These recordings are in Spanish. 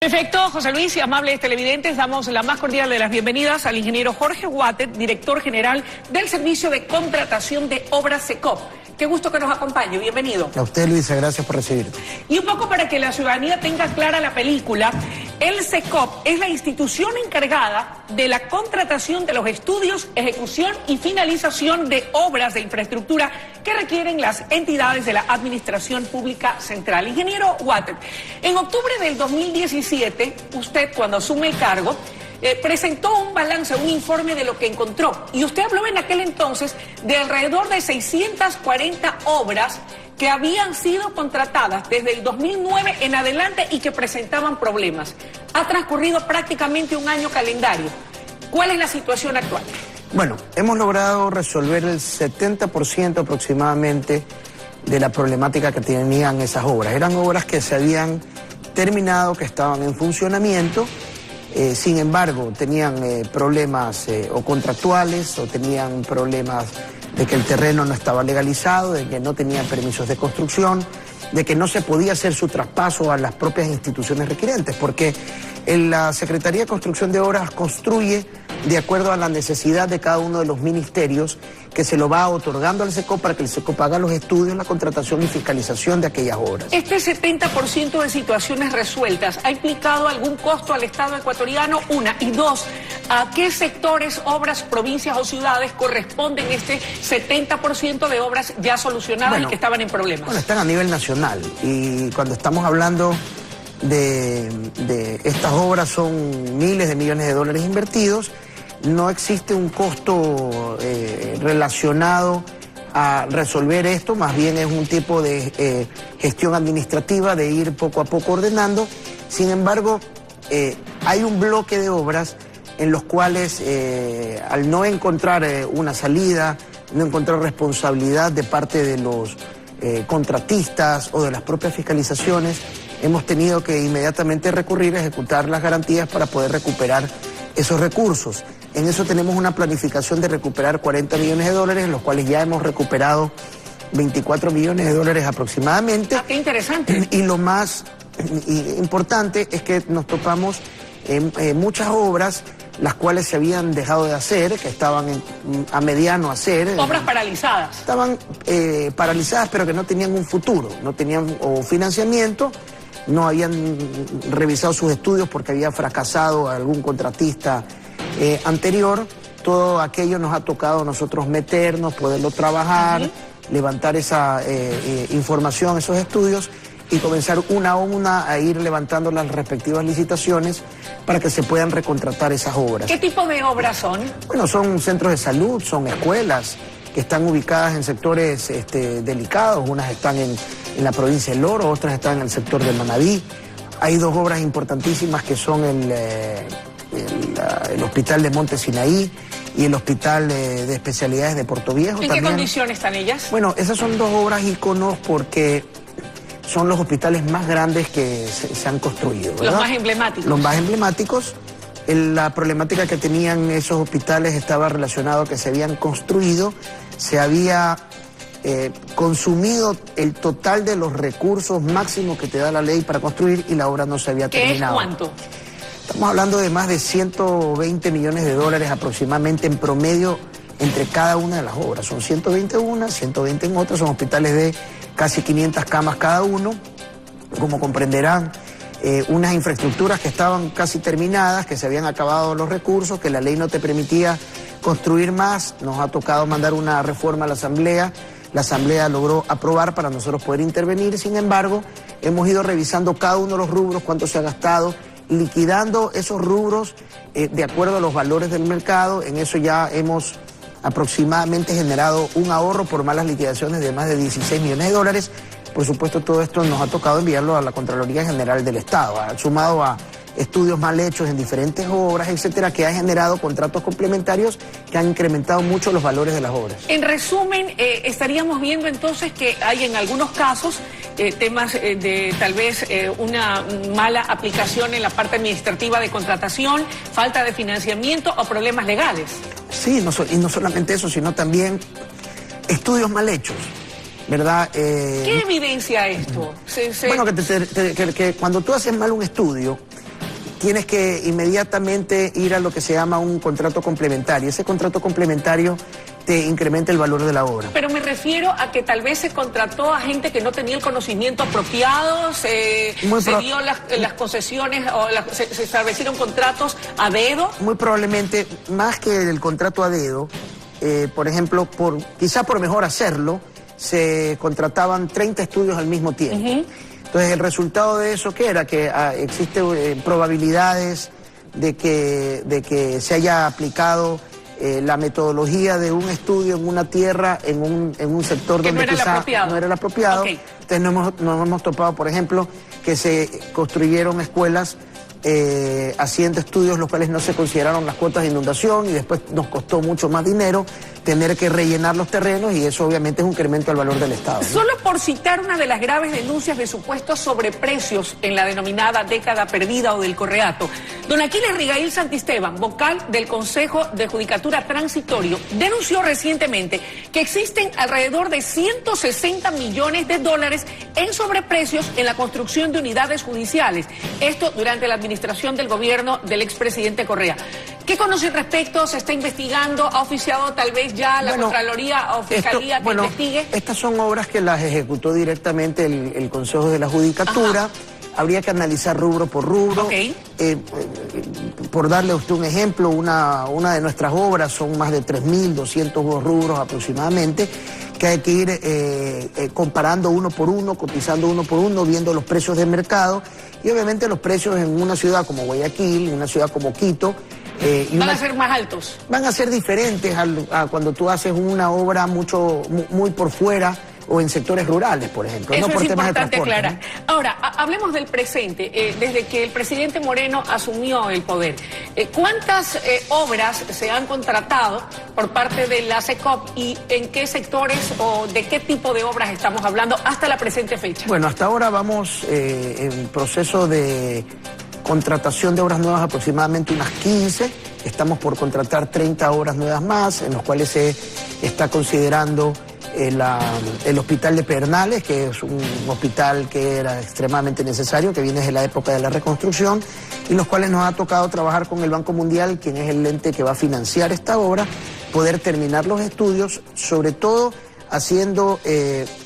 Perfecto, José Luis y amables televidentes, damos la más cordial de las bienvenidas al ingeniero Jorge Water, director general del Servicio de Contratación de Obras SECOP. Qué gusto que nos acompañe, bienvenido. A usted, Luisa, gracias por recibirme. Y un poco para que la ciudadanía tenga clara la película, el SECOP es la institución encargada de la contratación de los estudios, ejecución y finalización de obras de infraestructura que requieren las entidades de la Administración Pública Central. Ingeniero Water, en octubre del 2017, usted cuando asume el cargo, presentó un balance, un informe de lo que encontró. Y usted habló en aquel entonces de alrededor de 640 obras que habían sido contratadas desde el 2009 en adelante y que presentaban problemas. Ha transcurrido prácticamente un año calendario. ¿Cuál es la situación actual? Bueno, hemos logrado resolver el 70% aproximadamente de la problemática que tenían esas obras. Eran obras que se habían terminado, que estaban en funcionamiento. Sin embargo, tenían problemas o contractuales o tenían problemas de que el terreno no estaba legalizado, de que no tenían permisos de construcción, de que no se podía hacer su traspaso a las propias instituciones requirentes, porque la Secretaría de Construcción de Obras construye de acuerdo a la necesidad de cada uno de los ministerios que se lo va otorgando al SECOP para que el SECOP haga los estudios, la contratación y fiscalización de aquellas obras. Este 70% de situaciones resueltas, ¿ha implicado algún costo al Estado ecuatoriano? Una. Y dos, ¿a qué sectores, obras, provincias o ciudades corresponden este 70% de obras ya solucionadas y que estaban en problemas? Bueno, están a nivel nacional y cuando estamos hablando de estas obras son miles de millones de dólares invertidos. No existe un costo relacionado a resolver esto, más bien es un tipo de gestión administrativa, de ir poco a poco ordenando. Sin embargo, hay un bloque de obras en los cuales al no encontrar una salida, no encontrar responsabilidad de parte de los contratistas o de las propias fiscalizaciones, hemos tenido que inmediatamente recurrir a ejecutar las garantías para poder recuperar esos recursos. En eso tenemos una planificación de recuperar 40 millones de dólares, en los cuales ya hemos recuperado 24 millones de dólares aproximadamente. ¡Qué interesante! Y lo más importante es que nos topamos en muchas obras las cuales se habían dejado de hacer, que estaban a mediano hacer. Obras paralizadas. Estaban paralizadas, pero que no tenían un futuro, no tenían financiamiento, no habían revisado sus estudios porque había fracasado algún contratista anterior. Todo aquello nos ha tocado a nosotros meternos, poderlo trabajar, levantar esa información, esos estudios y comenzar una a una a ir levantando las respectivas licitaciones para que se puedan recontratar esas obras. ¿Qué tipo de obras son? Bueno, son centros de salud, son escuelas que están ubicadas en sectores delicados. Unas están en la provincia del Oro, otras están en el sector de Manabí. Hay dos obras importantísimas que son el Hospital de Monte Sinaí y el Hospital de Especialidades de Portoviejo. ¿En qué condiciones están ellas? Bueno, esas son dos obras íconos porque son los hospitales más grandes que se han construido, ¿verdad? Los más emblemáticos. Los más emblemáticos. La problemática que tenían esos hospitales estaba relacionado a que se habían construido, se había consumido el total de los recursos máximos que te da la ley para construir y la obra no se había terminado. ¿Qué es cuánto? Estamos hablando de más de 120 millones de dólares aproximadamente en promedio entre cada una de las obras. Son 120 en una, 120 en otra, son hospitales de casi 500 camas cada uno. Como comprenderán, unas infraestructuras que estaban casi terminadas, que se habían acabado los recursos, que la ley no te permitía construir más. Nos ha tocado mandar una reforma a la Asamblea. La Asamblea logró aprobar para nosotros poder intervenir. Sin embargo, hemos ido revisando cada uno de los rubros, cuánto se ha gastado, liquidando esos rubros de acuerdo a los valores del mercado. En eso ya hemos aproximadamente generado un ahorro por malas liquidaciones de más de 16 millones de dólares. Por supuesto, todo esto nos ha tocado enviarlo a la Contraloría General del Estado, sumado a estudios mal hechos en diferentes obras, etcétera, que ha generado contratos complementarios que han incrementado mucho los valores de las obras. En resumen, estaríamos viendo entonces que hay en algunos casos temas de tal vez una mala aplicación en la parte administrativa de contratación, falta de financiamiento o problemas legales. Sí, y no solamente eso, sino también estudios mal hechos, ¿verdad? ¿Qué evidencia esto? Bueno, que cuando tú haces mal un estudio, tienes que inmediatamente ir a lo que se llama un contrato complementario. Ese contrato complementario te incrementa el valor de la obra. Pero me refiero a que tal vez se contrató a gente que no tenía el conocimiento apropiado, se dio las concesiones o se establecieron contratos a dedo. Muy probablemente, más que el contrato a dedo, por ejemplo, quizá por mejor hacerlo, se contrataban 30 estudios al mismo tiempo. Entonces, el resultado de eso, ¿qué era? Que existen probabilidades de que se haya aplicado la metodología de un estudio en una tierra, en un sector donde quizá no era el apropiado. Okay. Entonces, nos hemos topado, por ejemplo, que se construyeron escuelas haciendo estudios los cuales no se consideraron las cuotas de inundación y después nos costó mucho más dinero tener que rellenar los terrenos y eso obviamente es un incremento al valor del Estado, ¿no? Solo por citar una de las graves denuncias de supuestos sobreprecios en la denominada década perdida o del Correato, don Aquiles Rigail Santisteban, vocal del Consejo de Judicatura Transitorio, denunció recientemente que existen alrededor de 160 millones de dólares en sobreprecios en la construcción de unidades judiciales. Esto durante la administración del gobierno del expresidente Correa. ¿Qué conoce al respecto? ¿Se está investigando? ¿Ha oficiado tal vez ya la Contraloría o Fiscalía que investigue? Estas son obras que las ejecutó directamente el Consejo de la Judicatura. Ajá. Habría que analizar rubro por rubro. Okay. Por darle a usted un ejemplo, una de nuestras obras son más de 3.200 rubros aproximadamente, que hay que ir comparando uno por uno, cotizando uno por uno, viendo los precios del mercado. Y obviamente los precios en una ciudad como Guayaquil, en una ciudad como Quito, ¿van a ser más altos? Van a ser diferentes a cuando tú haces una obra muy por fuera o en sectores rurales, por ejemplo. Eso no por es temas importante de transporte, aclarar. ¿no? Ahora, hablemos del presente. Desde que el presidente Moreno asumió el poder, ¿cuántas obras se han contratado por parte de la SECOP y en qué sectores o de qué tipo de obras estamos hablando hasta la presente fecha? Bueno, hasta ahora vamos en proceso de contratación de obras nuevas, aproximadamente unas 15. Estamos por contratar 30 obras nuevas más, en los cuales se está considerando el hospital de Pedernales, que es un hospital que era extremadamente necesario, que viene desde la época de la reconstrucción, y los cuales nos ha tocado trabajar con el Banco Mundial, quien es el ente que va a financiar esta obra, poder terminar los estudios, sobre todo haciendo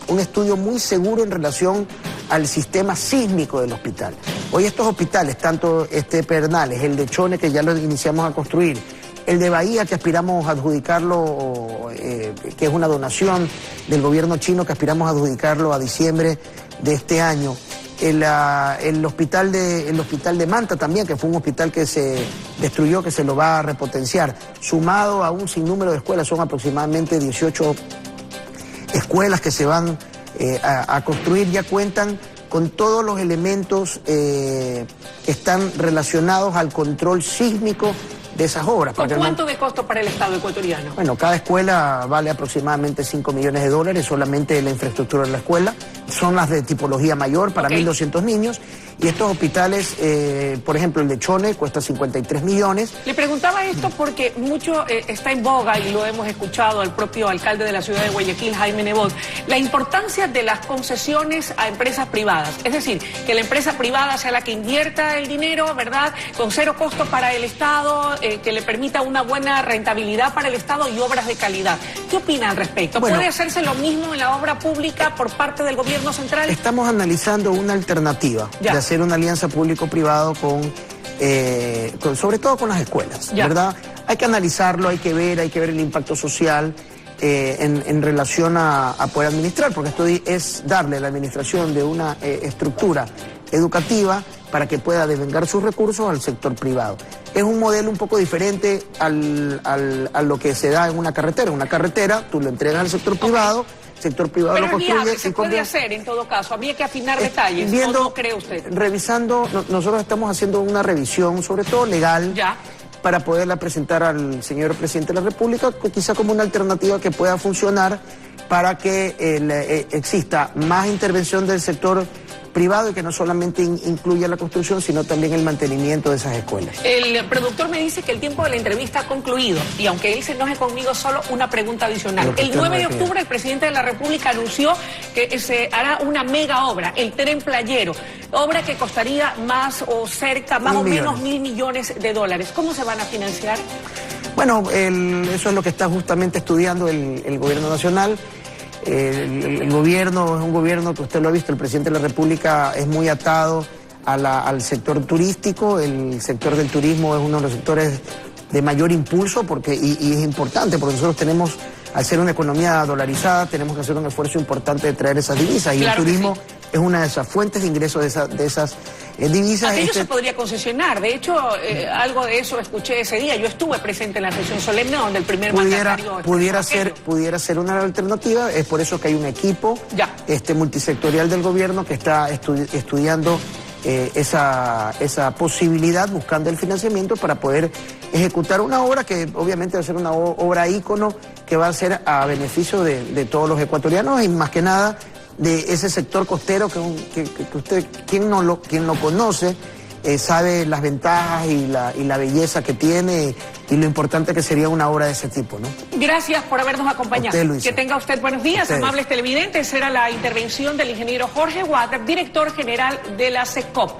un estudio muy seguro en relación al sistema sísmico del hospital. Hoy estos hospitales, tanto Pedernales, el de Chone, que ya lo iniciamos a construir, el de Bahía, que aspiramos a adjudicarlo, que es una donación del gobierno chino, que aspiramos a adjudicarlo a diciembre de este año. El hospital de Manta también, que fue un hospital que se destruyó, que se lo va a repotenciar. Sumado a un sinnúmero de escuelas, son aproximadamente 18 escuelas que se van a construir, ya cuentan con todos los elementos que están relacionados al control sísmico de esas obras. ¿Con cuánto de costo para el Estado ecuatoriano? Bueno, cada escuela vale aproximadamente 5 millones de dólares, solamente la infraestructura de la escuela. Son las de tipología mayor para 1.200 niños. Y estos hospitales, por ejemplo, el de Chone cuesta 53 millones. Le preguntaba esto porque mucho está en boga y lo hemos escuchado al propio alcalde de la ciudad de Guayaquil, Jaime Nebot, la importancia de las concesiones a empresas privadas. Es decir, que la empresa privada sea la que invierta el dinero, ¿verdad? Con cero costo para el Estado, que le permita una buena rentabilidad para el Estado y obras de calidad. ¿Qué opina al respecto? Bueno, ¿puede hacerse lo mismo en la obra pública por parte del gobierno central? Estamos analizando una alternativa de hacer una alianza público-privado sobre todo con las escuelas, ¿verdad? Hay que analizarlo, hay que ver el impacto social en relación a poder administrar, porque esto es darle a la administración de una estructura educativa para que pueda devengar sus recursos al sector privado. Es un modelo un poco diferente a lo que se da en una carretera. En una carretera tú lo entregas al sector privado, el sector privado lo construye. Pero se puede hacer en todo caso, habría que afinar detalles, ¿o no cree usted? Revisando, nosotros estamos haciendo una revisión, sobre todo legal, para poderla presentar al señor presidente de la República, quizá como una alternativa que pueda funcionar para que exista más intervención del sector privado y que no solamente incluya la construcción, sino también el mantenimiento de esas escuelas. El productor me dice que el tiempo de la entrevista ha concluido y aunque él se enoje conmigo, solo una pregunta adicional. El 9 de octubre el presidente de la República anunció que se hará una mega obra, el Tren Playero, obra que costaría más o cerca, más o menos $1.000 millones. ¿Cómo se van a financiar? Bueno, eso es lo que está justamente estudiando el gobierno nacional. El gobierno es un gobierno que usted lo ha visto, el presidente de la República es muy atado al sector turístico. El sector del turismo es uno de los sectores de mayor impulso y es importante porque nosotros tenemos, al ser una economía dolarizada, tenemos que hacer un esfuerzo importante de traer esas divisas y claro, el turismo es una de esas fuentes de ingresos de esas divisas. Aquello se podría concesionar, de hecho algo de eso escuché ese día, yo estuve presente en la sesión solemne donde el primer mandatario... Pudiera ser una alternativa, es por eso que hay un equipo multisectorial del gobierno que está estudiando esa posibilidad, buscando el financiamiento para poder ejecutar una obra que obviamente va a ser una obra ícono que va a ser a beneficio de todos los ecuatorianos y más que nada de ese sector costero que usted, quien lo conoce, sabe las ventajas y la belleza que tiene y lo importante que sería una obra de ese tipo, ¿no? Gracias por habernos acompañado. Usted, que tenga usted buenos días, amables televidentes. Era la intervención del ingeniero Jorge Water, director general de la SECOP.